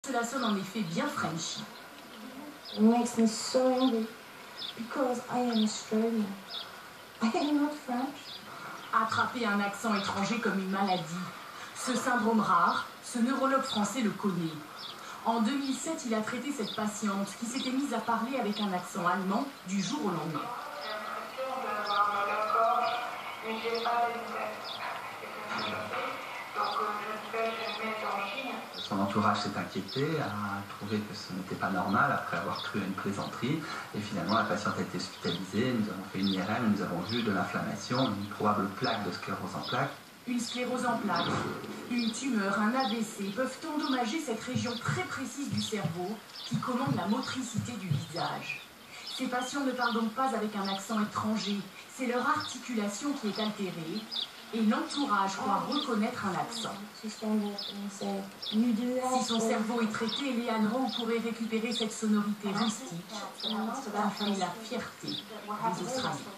Cela sonne en effet bien Frenchy. It makes me so angry because I am Australian. I am not French. Attraper un accent étranger comme une maladie. Ce syndrome rare, ce neurologue français le connaît. En 2007, il a traité cette patiente qui s'était mise à parler avec un accent allemand du jour au lendemain. Son entourage s'est inquiété, a trouvé que ce n'était pas normal après avoir cru à une plaisanterie. Et finalement, la patiente a été hospitalisée. Nous avons fait une IRM, nous avons vu de l'inflammation, une probable plaque de sclérose en plaques. Une sclérose en plaques, une tumeur, un AVC peuvent endommager cette région très précise du cerveau qui commande la motricité du visage. Ces patients ne parlent donc pas avec un accent étranger, c'est leur articulation qui est altérée et l'entourage croit reconnaître un accent. Si son cerveau est traité, Léane Rowe pourrait récupérer cette sonorité rustique et la fierté des Australiens.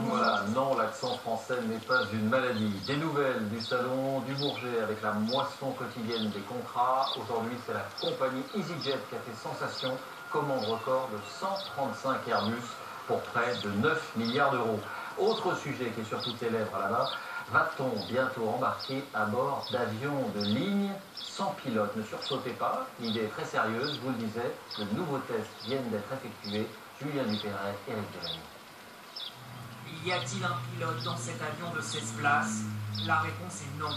Voilà, non, l'accent français n'est pas une maladie. Des nouvelles du salon du Bourget avec la moisson quotidienne des contrats. Aujourd'hui, c'est la compagnie EasyJet qui a fait sensation. Commande record de 135 Airbus pour près de 9 milliards d'euros. Autre sujet qui est sur toutes les lèvres là-bas, va-t-on bientôt embarquer à bord d'avions de ligne sans pilote? Ne sursautez pas, l'idée est très sérieuse, je vous le disais, de nouveaux tests viennent d'être effectués. Julien Dupéret, Éric Delany. Y a-t-il un pilote dans cet avion de 16 places? La réponse est non.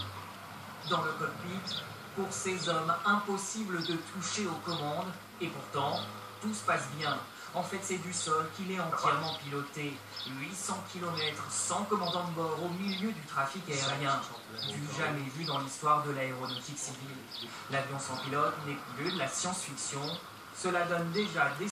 Dans le cockpit, pour ces hommes, impossible de toucher aux commandes, et pourtant, tout se passe bien. En fait, c'est du sol qu'il est entièrement piloté. 800 km sans commandant de bord au milieu du trafic aérien. Du jamais vu dans l'histoire de l'aéronautique civile. L'avion sans pilote n'est plus de la science-fiction. Cela donne déjà des